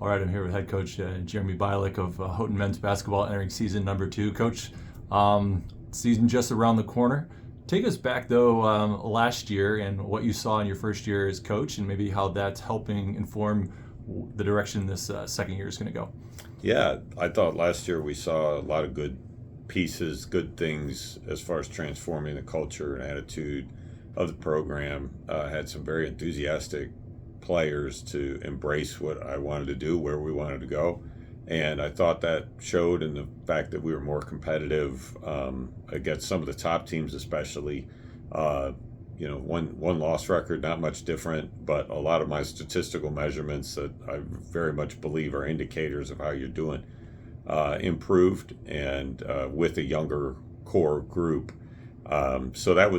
All right, I'm here with Head Coach Jeremy Bialek of Houghton men's basketball, entering season number 2. Coach, season just around the corner. Take us back, though, last year and what you saw in your first year as coach, and maybe how that's helping inform the direction this second year is going to go. Yeah, I thought last year we saw a lot of good pieces, good things as far as transforming the culture and attitude of the program. Had some very enthusiastic players to embrace what I wanted to do, where we wanted to go. And I thought that showed in the fact that we were more competitive against some of the top teams, especially. One loss record, not much different, but a lot of my statistical measurements that I very much believe are indicators of how you're doing improved, and with a younger core group. So that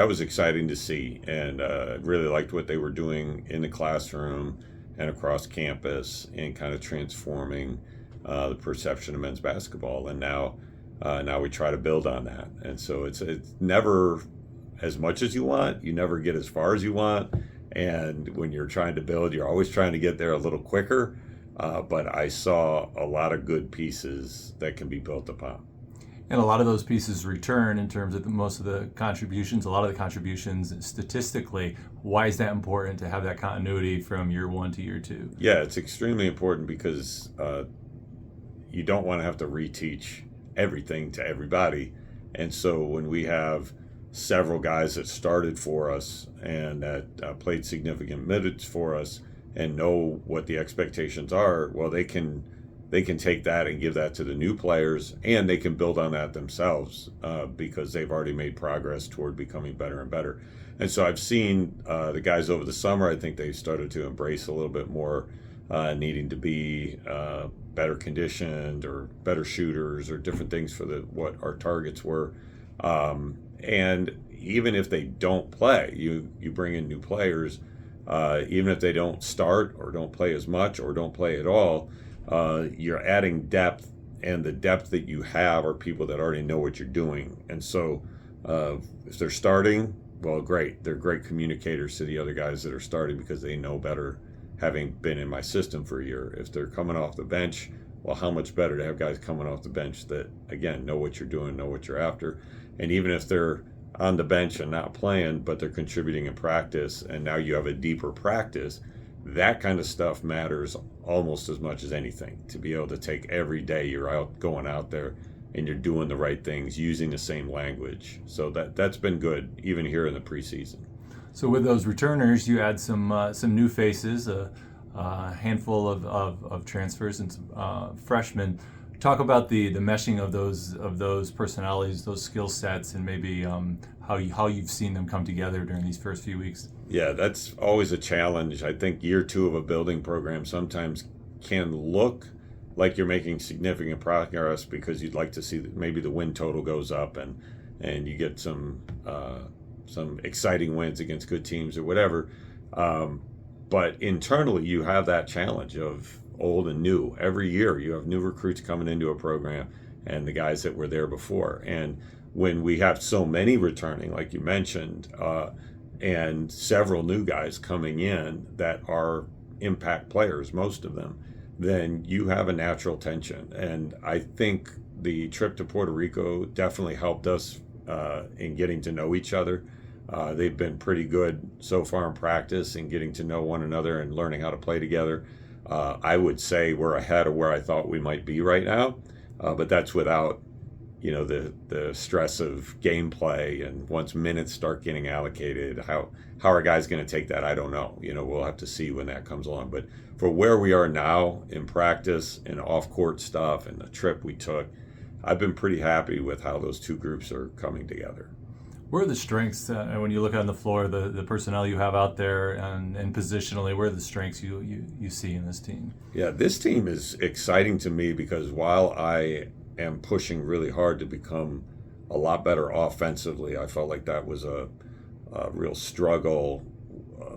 was exciting to see, and really liked what they were doing in the classroom and across campus and kind of transforming the perception of men's basketball. And now we try to build on that. And so it's never as much as you want. You never get as far as you want. And when you're trying to build, you're always trying to get there a little quicker. But I saw a lot of good pieces that can be built upon. And a lot of those pieces return in terms of most of the contributions, a lot of the contributions statistically. Why is that important to have that continuity from year 1 to year 2? Yeah, it's extremely important because you don't want to have to reteach everything to everybody. And so when we have several guys that started for us and that played significant minutes for us and know what the expectations are, well, they can take that and give that to the new players, and they can build on that themselves because they've already made progress toward becoming better and better. And so I've seen the guys over the summer, I think they started to embrace a little bit more needing to be better conditioned or better shooters or different things for what our targets were. And even if they don't play, you bring in new players, even if they don't start or don't play as much or don't play at all, you're adding depth, and the depth that you have are people that already know what you're doing. And so if they're starting, well, great. They're great communicators to the other guys that are starting because they know better, having been in my system for a year. If they're coming off the bench, well, how much better to have guys coming off the bench that, again, know what you're doing, know what you're after. And even if they're on the bench and not playing, but they're contributing in practice, and now you have a deeper practice, that kind of stuff matters almost as much as anything. To be able to take every day you're going out there and you're doing the right things, using the same language. So that's been good, even here in the preseason. So with those returners, you add some new faces, a handful of transfers, and some freshmen. Talk about the meshing of those personalities, those skill sets, and maybe how you've seen them come together during these first few weeks. Yeah, that's always a challenge. I think year 2 of a building program sometimes can look like you're making significant progress because you'd like to see that maybe the win total goes up and you get some exciting wins against good teams or whatever. But internally, you have that challenge of old and new. Every year you have new recruits coming into a program and the guys that were there before. And when we have so many returning, like you mentioned, and several new guys coming in that are impact players, most of them, then you have a natural tension. And I think the trip to Puerto Rico definitely helped us in getting to know each other. They've been pretty good so far in practice and getting to know one another and learning how to play together. I would say we're ahead of where I thought we might be right now, but that's without the stress of gameplay, and once minutes start getting allocated, how are guys going to take that? I don't know. We'll have to see when that comes along. But for where we are now in practice and off-court stuff and the trip we took, I've been pretty happy with how those two groups are coming together. Where are the strengths when you look on the floor, the personnel you have out there, and positionally, where are the strengths you see in this team? Yeah, this team is exciting to me because while I am pushing really hard to become a lot better offensively, I felt like that was a real struggle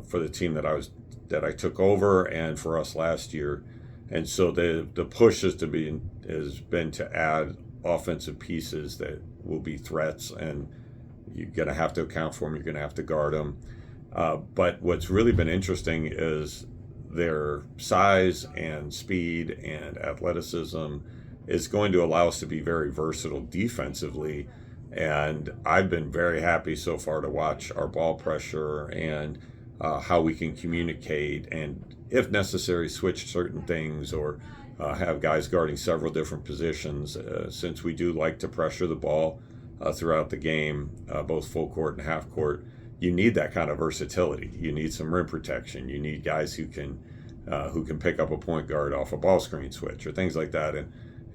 for the team that I took over and for us last year. And so the push has been to add offensive pieces that will be threats, and you're going to have to account for them. You're going to have to guard them. But what's really been interesting is their size and speed and athleticism is going to allow us to be very versatile defensively. And I've been very happy so far to watch our ball pressure and how we can communicate and, if necessary, switch certain things or have guys guarding several different positions, since we do like to pressure the ball throughout the game, both full court and half court. You need that kind of versatility. You need some rim protection. You need guys who can pick up a point guard off a ball screen switch or things like that.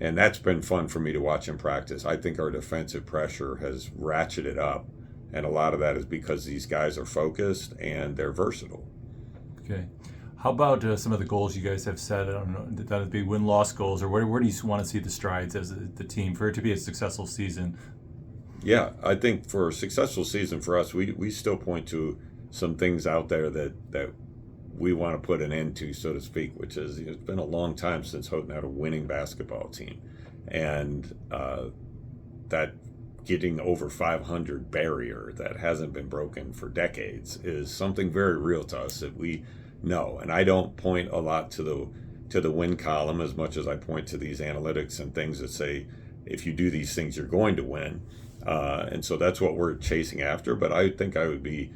And that's been fun for me to watch in practice. I think our defensive pressure has ratcheted up, and a lot of that is because these guys are focused and they're versatile. Okay. How about some of the goals you guys have set? I don't know, that would be win-loss goals, or where do you want to see the strides as the team for it to be a successful season? Yeah, I think for a successful season for us, we still point to some things out there that we want to put an end to, so to speak, which is, it's been a long time since Houghton had a winning basketball team. And that getting over 500 barrier that hasn't been broken for decades is something very real to us that we know. And I don't point a lot to the win column as much as I point to these analytics and things that say, if you do these things, you're going to win. And so that's what we're chasing after. But I think I would be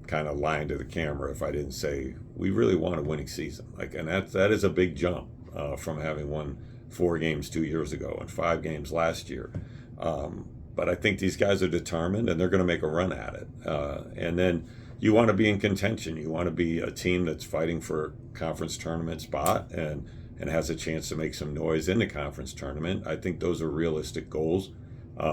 kind of lying to the camera if I didn't say we really want a winning season. And that is a big jump from having won 4 games 2 years ago and 5 games last year. But I think these guys are determined and they're going to make a run at it. And then you want to be in contention. You want to be a team that's fighting for a conference tournament spot and has a chance to make some noise in the conference tournament. I think those are realistic goals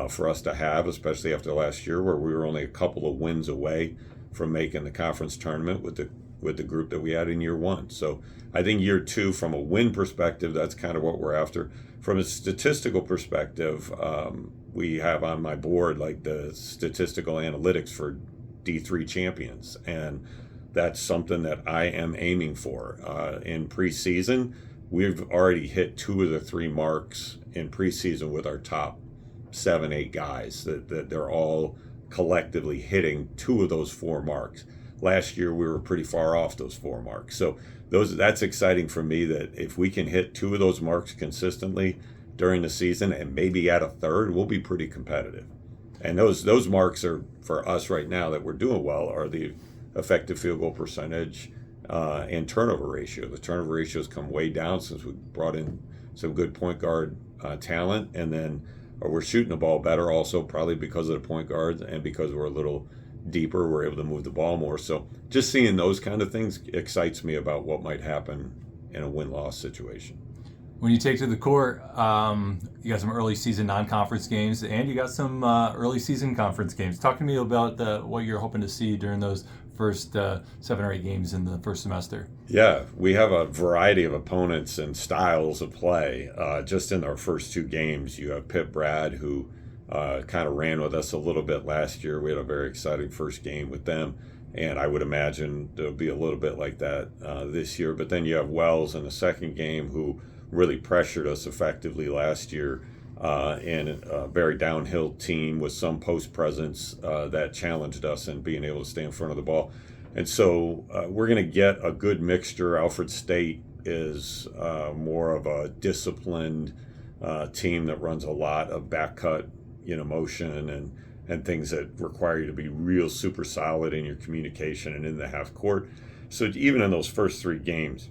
for us to have, especially after last year where we were only a couple of wins away from making the conference tournament with the group that we had in year 1. So I think year 2, from a win perspective, that's kind of what we're after. From a statistical perspective, we have on my board like the statistical analytics for D3 champions, and that's something that I am aiming for. In preseason, we've already hit 2 of the 3 marks in preseason with our top 7-8 guys, that they're all collectively hitting 2 of those 4 marks. Last year we were pretty far off those 4 marks. So that's exciting for me, that if we can hit 2 of those marks consistently during the season and maybe add a third, we'll be pretty competitive. And those marks are, for us right now that we're doing well, are the effective field goal percentage and turnover ratio. The turnover ratio has come way down since we brought in some good point guard talent, and then we're shooting the ball better also, probably because of the point guards and because we're a little deeper, we're able to move the ball more. So just seeing those kind of things excites me about what might happen in a win-loss situation. When you take to the court, you got some early season non-conference games, and you got some early season conference games. Talk to me about what you're hoping to see during those first 7 or 8 games in the first semester. Yeah, we have a variety of opponents and styles of play. Just in our first 2 games, you have Pitt Brad, who kind of ran with us a little bit last year. We had a very exciting first game with them, and I would imagine there'll be a little bit like that this year. But then you have Wells in the second game, who really pressured us effectively last year, and a very downhill team with some post presence that challenged us in being able to stay in front of the ball. And so we're going to get a good mixture. Alfred State is more of a disciplined team that runs a lot of back cut, motion and things that require you to be real super solid in your communication and in the half court. So even in those first 3 games,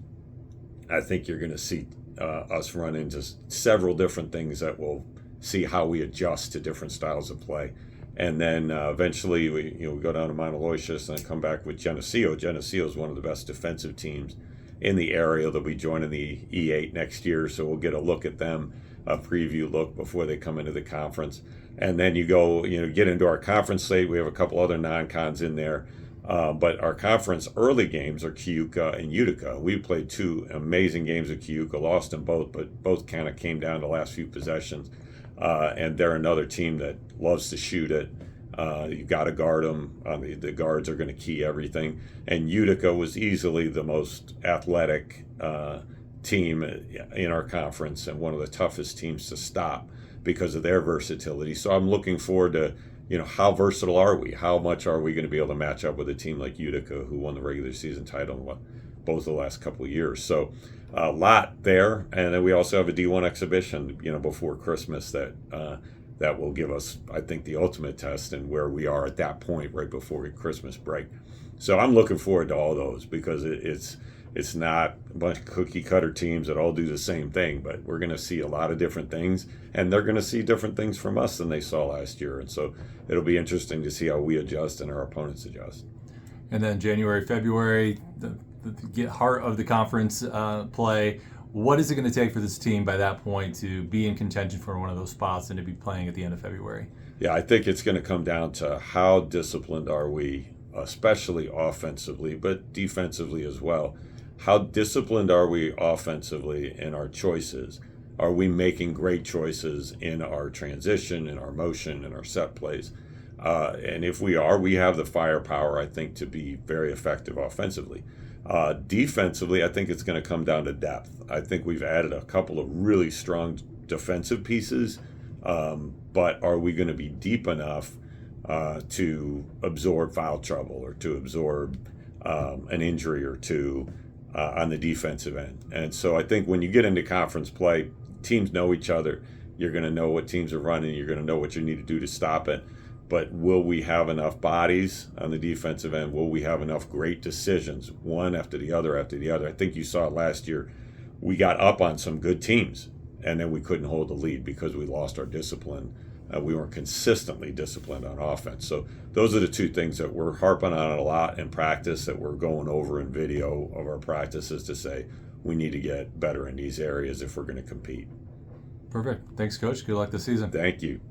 I think you're going to see us run into several different things that will see how we adjust to different styles of play. And then eventually we go down to Mount Aloysius and then come back with Geneseo. Geneseo is one of the best defensive teams in the area. They'll be joining the E8 next year, so we'll get a look at them, a preview look before they come into the conference. And then you go, get into our conference slate. We have a couple other non-cons in there. But our conference early games are Keuka and Utica. We played 2 amazing games at Keuka, lost them both, but both kind of came down to the last few possessions. And they're another team that loves to shoot it. You've got to guard them. The guards are going to key everything. And Utica was easily the most athletic team in our conference and one of the toughest teams to stop because of their versatility. So I'm looking forward to how versatile are we? How much are we going to be able to match up with a team like Utica, who won the regular season title both the last couple of years. So a lot there, and then we also have a D1 exhibition, before Christmas that will give us, I think, the ultimate test and where we are at that point right before Christmas break. So I'm looking forward to all those because it's not a bunch of cookie cutter teams that all do the same thing, but we're going to see a lot of different things, and they're going to see different things from us than they saw last year. And so it'll be interesting to see how we adjust and our opponents adjust. And then January, February, the heart of the conference play. What is it going to take for this team by that point to be in contention for one of those spots and to be playing at the end of February? Yeah, I think it's going to come down to how disciplined are we, especially offensively, but defensively as well. How disciplined are we offensively in our choices? Are we making great choices in our transition, in our motion, in our set plays? And if we are, we have the firepower, I think, to be very effective offensively. Defensively, I think it's going to come down to depth. I think we've added a couple of really strong defensive pieces, but are we going to be deep enough to absorb foul trouble or to absorb an injury or two on the defensive end? And so I think when you get into conference play, teams know each other. You're going to know what teams are running. You're going to know what you need to do to stop it. But will we have enough bodies on the defensive end? Will we have enough great decisions, one after the other after the other? I think you saw it last year. We got up on some good teams, and then we couldn't hold the lead because we lost our discipline. We weren't consistently disciplined on offense. So those are the two things that we're harping on a lot in practice, that we're going over in video of our practices to say we need to get better in these areas if we're going to compete. Perfect. Thanks, Coach. Good luck this season. Thank you.